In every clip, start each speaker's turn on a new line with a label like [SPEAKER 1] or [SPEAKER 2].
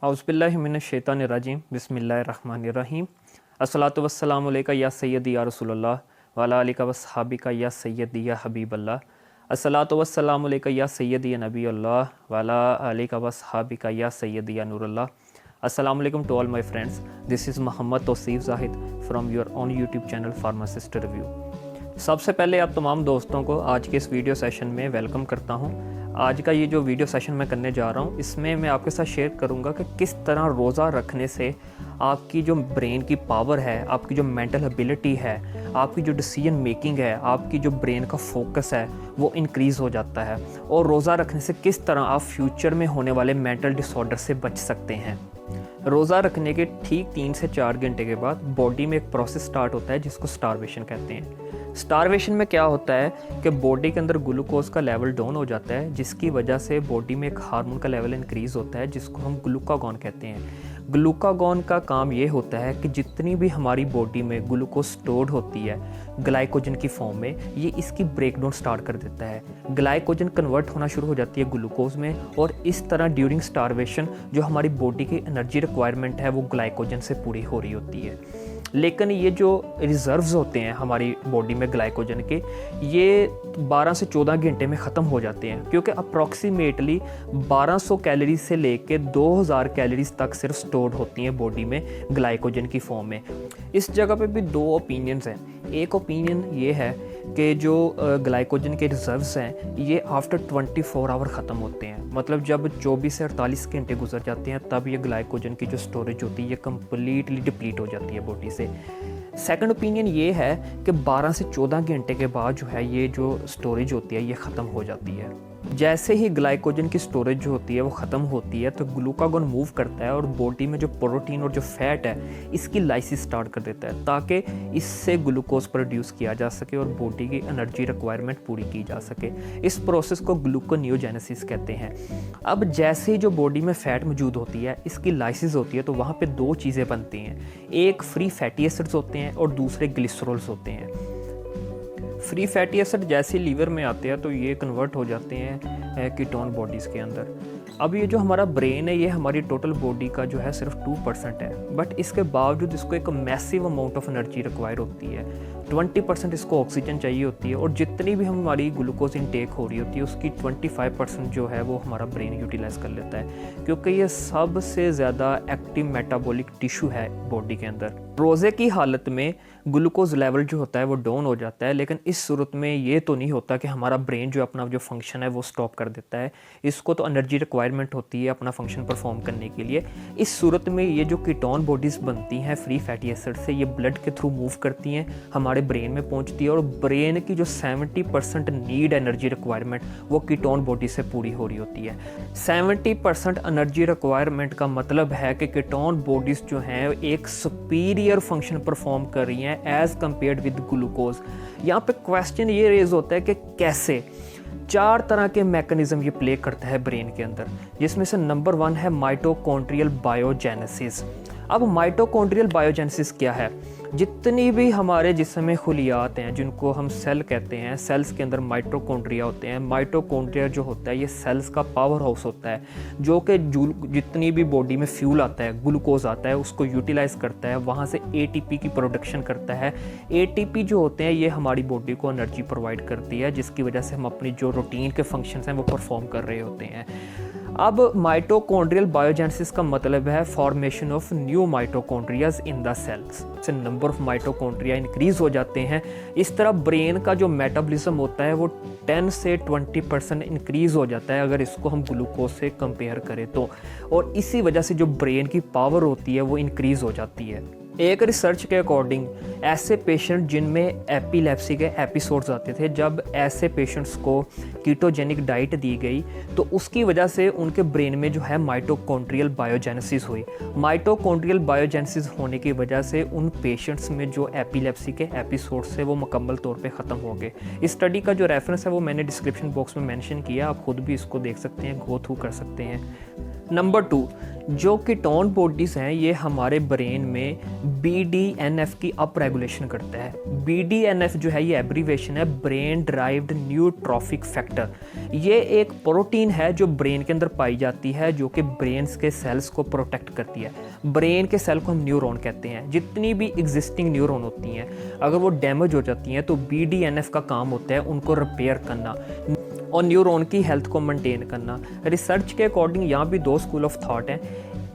[SPEAKER 1] औज़ुबिल्लाहि मिनश्शैतानिर्रजीम बिस्मिल्लाहिर्रहमानिर्रहीम अस्सलातु वस्सलामु अलैका या सय्यदी या रसूलल्लाह व अला आलिका वस्सहाबिका या सय्यदी या हबीबल्लाह अस्सलातु वस्सलामु अलैका या सय्यदी या नबीअल्लाह व अला आलिका वस्सहाबिका या सय्यदी या नूरल्लाह। अस्सलामु अलैकुम to all my friends, this is Mohammad Tauseef Zahid from your own YouTube channel pharmacist review. सबसे पहले आप तमाम दोस्तों को आज के इस वीडियो सेशन में वेलकम करता हूं। आज का ये जो वीडियो सेशन मैं करने जा रहा हूं, इसमें मैं आपके साथ शेयर करूंगा कि किस तरह रोज़ा रखने से आपकी जो ब्रेन की पावर है, आपकी जो मेंटल एबिलिटी है, आपकी जो डिसीजन मेकिंग है, आपकी जो ब्रेन का फोकस है वो इंक्रीज़ हो जाता है। और रोज़ा रखने से किस तरह आप फ्यूचर में होने वाले मेंटल डिसऑर्डर से बच सकते हैं। रोज़ा रखने के ठीक 3 से 4 घंटे के बाद बॉडी में एक प्रोसेस स्टार्ट होता है जिसको स्टारवेशन कहते हैं। स्टारवेशन में क्या होता है कि बॉडी के अंदर ग्लूकोज का लेवल डाउन हो जाता है, जिसकी वजह से बॉडी में एक हार्मोन का लेवल इंक्रीज़ होता है जिसको हम ग्लूकागॉन कहते हैं। ग्लूकागॉन का काम ये होता है कि जितनी भी हमारी बॉडी में ग्लूकोज स्टोर्ड होती है ग्लाइकोजन की फॉर्म में, ये इसकी ब्रेकडाउन स्टार्ट कर देता है। ग्लाइकोजन कन्वर्ट होना शुरू हो जाती है ग्लूकोज में, और इस तरह ड्यूरिंग स्टारवेशन जो हमारी बॉडी की एनर्जी रिक्वायरमेंट है वो ग्लाइकोजन से पूरी हो रही होती है। लेकिन ये जो रिजर्व्स होते हैं हमारी बॉडी में ग्लाइकोजन के, ये 12 से 14 घंटे में ख़त्म हो जाते हैं, क्योंकि अप्रॉक्सीमेटली 1200 कैलोरीज से लेके 2000 कैलोरीज तक सिर्फ स्टोर्ड होती हैं बॉडी में ग्लाइकोजन की फॉर्म में। इस जगह पे भी 2 ओपिनियंस हैं। एक ओपिनियन ये है कि जो ग्लाइकोजन के रिजर्व्स हैं ये आफ्टर 24 आवर ख़त्म होते हैं, मतलब जब 24 से 48 घंटे गुजर जाते हैं तब ये ग्लाइकोजन की जो स्टोरेज होती है ये कम्प्लीटली डिप्लीट हो जाती है बॉडी से। सेकंड ओपिनियन ये है कि 12 से 14 घंटे के बाद जो है ये जो स्टोरेज होती है ये ख़त्म हो जाती है। जैसे ही ग्लाइकोजन की स्टोरेज जो होती है वो ख़त्म होती है तो ग्लूकागॉन मूव करता है और बॉडी में जो प्रोटीन और जो फैट है इसकी लाइसिस स्टार्ट कर देता है, ताकि इससे ग्लूकोज प्रोड्यूस किया जा सके और बॉडी की एनर्जी रिक्वायरमेंट पूरी की जा सके। इस प्रोसेस को ग्लूकोनियोजेनेसिस कहते हैं। अब जैसे ही जो बॉडी में फ़ैट मौजूद होती है, इसकी लाइसिस होती है, तो वहाँ पर 2 चीज़ें बनती हैं। एक फ्री फैटी एसिड्स होते हैं और दूसरे ग्लिसरॉल्स होते हैं। फ्री फैटी एसिड जैसे लीवर में आते हैं तो ये कन्वर्ट हो जाते हैं कीटोन बॉडीज़ के अंदर। अब ये जो हमारा ब्रेन है ये हमारी टोटल बॉडी का जो है सिर्फ 2% है, बट इसके बावजूद इसको एक massive amount of energy require होती है। 20% इसको ऑक्सीजन चाहिए होती है, और जितनी भी हमारी ग्लूकोज इनटेक हो रही होती है उसकी 25% जो है वो हमारा ब्रेन यूटिलाइज कर लेता है, क्योंकि ये सबसे ज़्यादा एक्टिव मेटाबॉलिक टिश्यू है बॉडी के अंदर। रोज़े की हालत में ग्लूकोज लेवल जो होता है वो डाउन हो जाता है, लेकिन इस सूरत में ये तो नहीं होता कि हमारा ब्रेन जो अपना जो फंक्शन है वो स्टॉप कर देता है। इसको तो एनर्जी रिक्वायरमेंट होती है अपना फंक्शन परफॉर्म करने के लिए। इस सूरत में ये जो कीटोन बॉडीज़ बनती हैं फ्री फैटी एसिड से, ये ब्लड के थ्रू मूव करती हैं, हमारे ब्रेन में पहुंचती है, और ब्रेन की जो 70% नीड एनर्जी रिक्वायरमेंट वो कीटोन बॉडी से पूरी हो रही होती है। 70% एनर्जी रिक्वायरमेंट का मतलब है कि कीटोन बॉडीज़ जो हैं एक सुपीरियर फंक्शन परफॉर्म कर रही हैं एज कंपेयर्ड विद ग्लूकोज। यहाँ पे क्वेश्चन ये रेज होता है कि कैसे। 4 तरह के मैकेनिज्म ये प्ले करता है ब्रेन के अंदर, जिसमें से नंबर 1 है माइटोकॉन्ड्रियल बायोजेनेसिस। अब माइटोकॉन्ड्रियल बायोजेनेसिस क्या है? जितनी भी हमारे जिस्म में खुलियात हैं जिनको हम सेल कहते हैं, सेल्स के अंदर माइटोकॉन्ड्रिया होते हैं। माइटोकॉन्ड्रिया जो होता है ये सेल्स का पावर हाउस होता है, जो कि जितनी भी बॉडी में फ्यूल आता है, ग्लूकोज आता है, उसको यूटिलाइज करता है, वहाँ से एटीपी की प्रोडक्शन करता है। एटीपी जो होते हैं ये हमारी बॉडी को एनर्जी प्रोवाइड करती है, जिसकी वजह से हम अपनी जो रूटीन के फंक्शंस हैं वो परफॉर्म कर रहे होते हैं। अब माइटोकॉन्ड्रियल बायोजेनेसिस का मतलब है formation of new mitochondrias in the cells. से नंबर ऑफ माइटोकॉन्ड्रिया इंक्रीज हो जाते हैं। इस तरह ब्रेन का जो मेटाबॉलिज्म होता है वो 10 से 20% इंक्रीज हो जाता है अगर इसको हम ग्लूकोज से कंपेयर करें तो, और इसी वजह से जो ब्रेन की पावर होती है वो इंक्रीज हो जाती है। एक रिसर्च के अकॉर्डिंग ऐसे पेशेंट जिनमें एपिलेप्सी के एपिसोड्स आते थे, जब ऐसे पेशेंट्स को कीटोजेनिक डाइट दी गई तो उसकी वजह से उनके ब्रेन में जो है माइटोकॉन्ड्रियल बायोजेनेसिस हुई। माइटोकॉन्ड्रियल बायोजेनेसिस होने की वजह से उन पेशेंट्स में जो एपिलेप्सी के एपिसोड्स थे वो मुकम्मल तौर पे ख़त्म हो गए। इस स्टडी का जो रेफरेंस है वो मैंने डिस्क्रिप्शन बॉक्स में मेंशन किया, आप खुद भी इसको देख सकते हैं, गो थ्रू कर सकते हैं। नंबर 2, जो कीटोन बॉडीज़ हैं ये हमारे ब्रेन में BDNF की अप रेगुलेशन करता है। BDNF जो है ये एब्रीवेशन है ब्रेन ड्राइव्ड न्यूट्रॉफिक फैक्टर। ये एक प्रोटीन है जो ब्रेन के अंदर पाई जाती है, जो कि ब्रेन के सेल्स को प्रोटेक्ट करती है। ब्रेन के सेल को हम न्यूरॉन कहते हैं। जितनी भी एग्जिस्टिंग न्यूरॉन होती हैं अगर वो डैमेज हो जाती हैं तो BDNF का काम होता है उनको रिपेयर करना और न्यूरॉन की हेल्थ को मेंटेन करना। रिसर्च के अकॉर्डिंग यहाँ भी 2 स्कूल ऑफ थॉट हैं।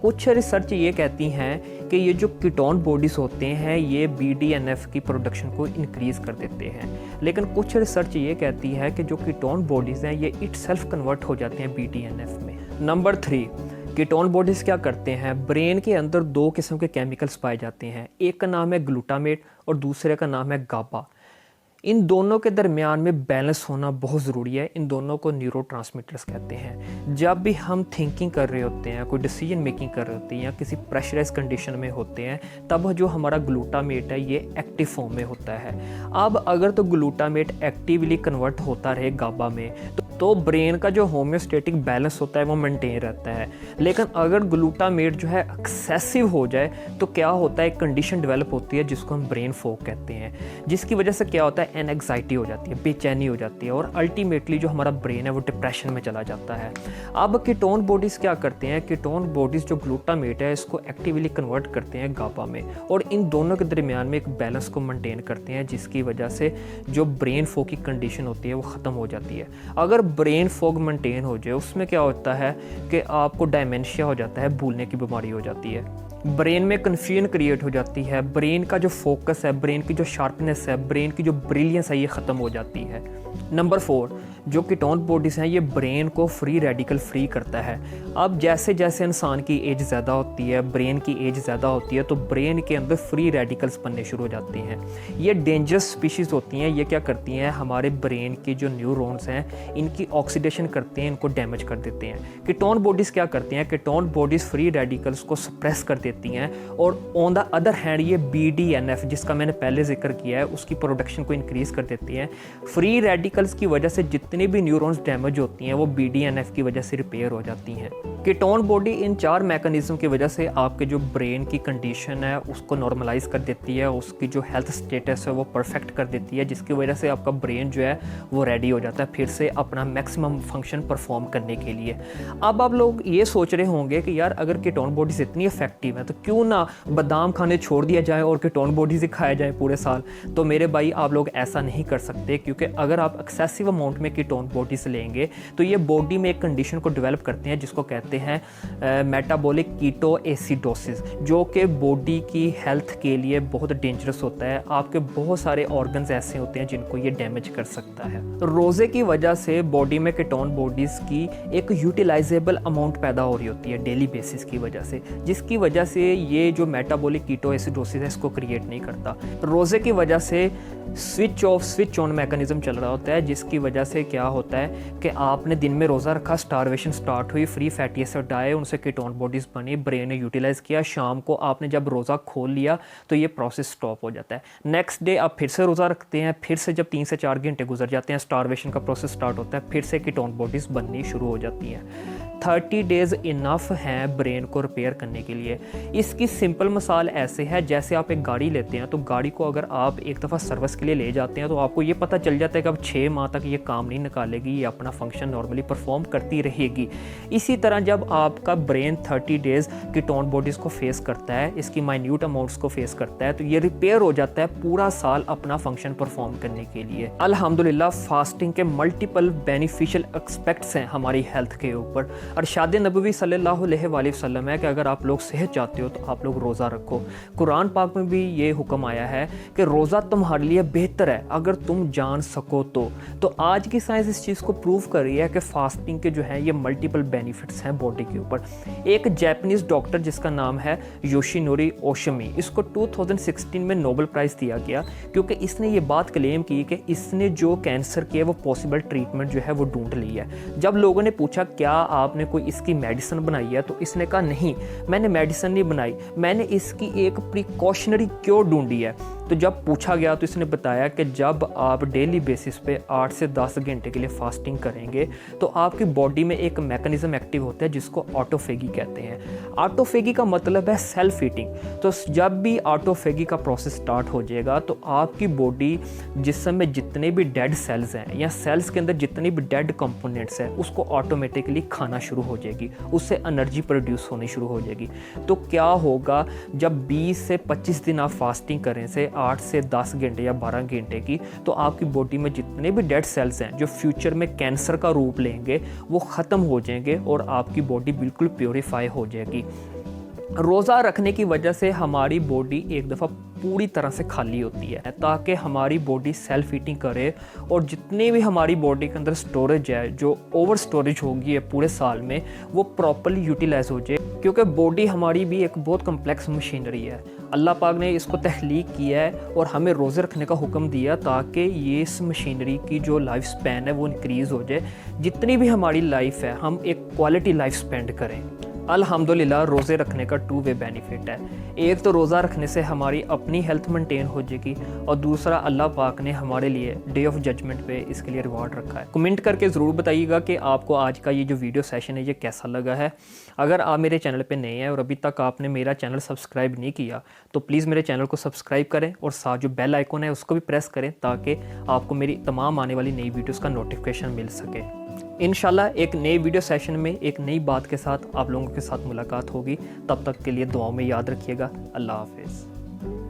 [SPEAKER 1] कुछ रिसर्च ये कहती हैं कि ये जो कीटोन बॉडीज़ होते हैं ये BDNF की प्रोडक्शन को इंक्रीज़ कर देते हैं, लेकिन कुछ रिसर्च ये कहती है कि जो कीटोन बॉडीज़ हैं ये इटसेल्फ कन्वर्ट हो जाते हैं BDNF में। नंबर 3, कीटोन बॉडीज़ क्या करते हैं, ब्रेन के अंदर 2 किस्म के केमिकल्स पाए जाते हैं। एक का नाम है ग्लूटामेट और दूसरे का नाम है गाबा। इन दोनों के दरमियान में बैलेंस होना बहुत ज़रूरी है। इन दोनों को न्यूरोट्रांसमीटर्स कहते हैं। जब भी हम थिंकिंग कर रहे होते हैं, कोई डिसीजन मेकिंग कर रहे होते हैं या किसी प्रेशराइज कंडीशन में होते हैं, तब जो हमारा ग्लूटामेट है ये एक्टिव फॉर्म में होता है। अब अगर तो ग्लूटामेट एक्टिवली कन्वर्ट होता रहे गाबा में तो ब्रेन का जो होम्योस्टेटिक बैलेंस होता है वो मेंटेन रहता है। लेकिन अगर ग्लूटामेट जो है एक्सेसिव हो जाए तो क्या होता है, एक कंडीशन डेवलप होती है जिसको हम ब्रेन फॉग कहते हैं, जिसकी वजह से क्या होता है एंग्जाइटी हो जाती है, बेचैनी हो जाती है और अल्टीमेटली जो हमारा ब्रेन है वो डिप्रेशन में चला जाता है। अब कीटोन बॉडीज़ क्या करते हैं, कीटोन बॉडीज़ जो ग्लूटामेट है इसको एक्टिवली कन्वर्ट करते हैं गाबा में और इन दोनों के दरमियान में एक बैलेंस को मेंटेन करते हैं, जिसकी वजह से जो ब्रेन फॉग की कंडीशन होती है वो ख़त्म हो जाती है। अगर ब्रेन फॉग मेंटेन हो जाए उसमें क्या होता है कि आपको डायमेंशिया हो जाता है, भूलने की बीमारी हो जाती है, ब्रेन में कन्फ्यूजन क्रिएट हो जाती है, ब्रेन का जो फोकस है, ब्रेन की जो शार्पनेस है, ब्रेन की जो ब्रिलियंस है ये ख़त्म हो जाती है। नंबर 4, जो कीटोन बॉडीज़ हैं ये ब्रेन को फ्री रेडिकल फ्री करता है। अब जैसे जैसे इंसान की एज ज़्यादा होती है, ब्रेन की एज ज़्यादा होती है, तो ब्रेन के अंदर फ्री रेडिकल्स बनने शुरू हो जाते हैं। ये डेंजरस स्पीशीज़ होती हैं। ये क्या करती हैं, हमारे ब्रेन की जो न्यूरॉन्स हैं इनकी ऑक्सीडेशन करते हैं, इनको डैमेज कर देते हैं। कीटोन बॉडीज़ क्या करती हैं, कीटोन बॉडीज़ फ्री रेडिकल्स को सप्रेस कर देती हैं और ऑन द अदर हैंड ये BDNF जिसका मैंने पहले जिक्र किया है उसकी प्रोडक्शन को इंक्रीज़ कर देती हैं। फ्री रेडिकल्स की वजह से जितनी भी न्यूरॉन्स डैमेज होती हैं वो BDNF की वजह से रिपेयर हो जाती हैं। कीटोन बॉडी इन 4 मैकेनिज्म की वजह से आपके जो ब्रेन की कंडीशन है उसको नॉर्मलाइज कर देती है, उसकी जो हेल्थ स्टेटस है वो परफेक्ट कर देती है, जिसकी वजह से आपका ब्रेन जो है वो रेडी हो जाता है फिर से अपना मैक्सिमम फंक्शन परफॉर्म करने के लिए। अब आप लोग ये सोच रहे होंगे कि यार अगर कीटोन बॉडीज़ इतनी इफेक्टिव है तो क्यों ना बादाम खाने छोड़ दिया जाए और कीटोन बॉडीज़ ही खाया जाए पूरे साल। तो मेरे भाई आप लोग ऐसा नहीं कर सकते, क्योंकि अगर आप एक्सेसिव अमाउंट में कीटोन बॉडीज़ लेंगे तो ये बॉडी में एक कंडीशन को डेवलप करते हैं जिसको कहते हैं मेटाबॉलिक कीटो एसिडोसिस, जो कि बॉडी की हेल्थ के लिए बहुत डेंजरस होता है। आपके बहुत सारे ऑर्गन्स ऐसे होते हैं जिनको ये डैमेज कर सकता है। रोज़े की वजह से बॉडी में कीटोन बॉडीज़ की एक यूटिलाइजेबल अमाउंट पैदा हो रही होती है डेली बेसिस की वजह से, जिसकी वजह से ये जो मेटाबॉलिक कीटो एसिडोसिस है इसको क्रिएट नहीं करता। रोज़े की वजह से switch off switch on mechanism चल रहा होता है, जिसकी वजह से क्या होता है कि आपने दिन में रोज़ा रखा, स्टारवेशन स्टार्ट हुई, फ्री फैटी एसिड आए, उनसे कीटोन बॉडीज़ बनी, ब्रेन ने यूटिलाइज़ किया, शाम को आपने जब रोज़ा खोल लिया तो ये प्रोसेस स्टॉप हो जाता है। नेक्स्ट डे आप फिर से रोज़ा रखते हैं, फिर से जब 3 से 4 घंटे गुजर जाते हैं, स्टारवेशन का प्रोसेस स्टार्ट होता है, फिर से कीटोन बॉडीज़ बननी शुरू हो जाती हैं। 30 डेज़ इनफ हैं ब्रेन को रिपेयर करने के लिए। इसकी सिंपल मिसाल ऐसे है, जैसे आप एक गाड़ी लेते हैं तो गाड़ी को अगर आप एक दफ़ा सर्विस के लिए ले जाते हैं तो आपको ये पता चल जाता है कि अब 6 माह तक ये काम नहीं निकालेगी, ये अपना फंक्शन नॉर्मली परफॉर्म करती रहेगी। इसी तरह जब आपका ब्रेन 30 डेज़ कीटोन बॉडीज़ को फेस करता है, इसकी माइन्यूट अमाउंट्स को फेस करता है, तो ये रिपेयर हो जाता है पूरा साल अपना फंक्शन परफॉर्म करने के लिए। अल्हम्दुलिल्लाह फास्टिंग के मल्टीपल बेनिफिशियल एस्पेक्ट्स हैं हमारी हेल्थ के ऊपर। अरशाद नबवी सल्लल्लाहु अलैहि वसल्लम है कि अगर आप लोग सेहत चाहते हो तो आप लोग रोज़ा रखो। कुरान पाक में भी ये हुक्म आया है कि रोज़ा तुम्हारे लिए बेहतर है अगर तुम जान सको तो आज की साइंस इस चीज़ को प्रूव कर रही है कि फास्टिंग के जो है ये मल्टीपल बेनिफिट्स हैं बॉडी के ऊपर। एक जापानीज़ डॉक्टर जिसका नाम है योशिनोरी ओशमी, इसको 2016 में नोबेल प्राइज़ दिया गया क्योंकि इसने ये बात क्लेम की कि इसने जो कैंसर किया वो पॉसिबल ट्रीटमेंट जो है वो ढूंढ ली है। जब लोगों ने पूछा क्या आपने आपने कोई इसकी मेडिसिन बनाई है? तो इसने कहा नहीं, मैंने मेडिसिन नहीं बनाई, मैंने इसकी एक प्रिकॉशनरी क्योर ढूंढी है। तो जब पूछा गया तो इसने बताया कि जब आप डेली बेसिस पे 8 से 10 घंटे के लिए फास्टिंग करेंगे तो आपकी बॉडी में एक मैकेनिज्म एक्टिव होता है जिसको ऑटोफेगी कहते हैं। ऑटोफेगी का मतलब है सेल्फ ईटिंग। तो जब भी ऑटोफेगी का प्रोसेस स्टार्ट हो जाएगा तो आपकी बॉडी जिसम में जितने भी डेड सेल्स हैं या सेल्स के अंदर जितनी भी डेड कंपोनेंट्स हैं उसको ऑटोमेटिकली खाना शुरू हो जाएगी, उससे एनर्जी प्रोड्यूस होनी शुरू हो जाएगी। तो क्या होगा, जब 20 से 25 दिन आप फास्टिंग करें से 8 से 10 घंटे या 12 घंटे की, तो आपकी बॉडी में जितने भी डेड सेल्स हैं जो फ्यूचर में कैंसर का रूप लेंगे वो ख़त्म हो जाएंगे और आपकी बॉडी बिल्कुल प्योरीफाई हो जाएगी। रोज़ा रखने की वजह से हमारी बॉडी एक दफ़ा पूरी तरह से खाली होती है ताकि हमारी बॉडी सेल्फ ईटिंग करे और जितनी भी हमारी बॉडी के अंदर स्टोरेज है, जो ओवर स्टोरेज होगी है पूरे साल में, वो प्रॉपर्ली यूटिलाइज हो जाए। क्योंकि बॉडी हमारी भी एक बहुत कम्प्लेक्स मशीनरी है। अल्लाह पाक ने इसको तख्लीक किया है और हमें रोज़े रखने का हुक्म दिया ताकि ये इस मशीनरी की जो लाइफ स्पैन है वो इंक्रीज़ हो जाए। जितनी भी हमारी लाइफ है हम एक क्वालिटी लाइफ स्पेंड करें। अल्हम्दुलिल्लाह रोज़े रखने का 2 वे बेनिफिट है। एक तो रोज़ा रखने से हमारी अपनी हेल्थ मेंटेन हो जाएगी और दूसरा अल्लाह पाक ने हमारे लिए डे ऑफ जजमेंट पे इसके लिए रिवॉर्ड रखा है। कमेंट करके ज़रूर बताइएगा कि आपको आज का ये जो वीडियो सेशन है ये कैसा लगा है। अगर आप मेरे चैनल पे नए हैं और अभी तक आपने मेरा चैनल सब्सक्राइब नहीं किया तो प्लीज़ मेरे चैनल को सब्सक्राइब करें और साथ जो बेल आइकन है उसको भी प्रेस करें ताकि आपको मेरी तमाम आने वाली नई वीडियोज़ का नोटिफिकेशन मिल सके। इंशाल्लाह एक नए वीडियो सेशन में एक नई बात के साथ आप लोगों के साथ मुलाकात होगी। तब तक के लिए दुआओं में याद रखिएगा। अल्लाह हाफिज़।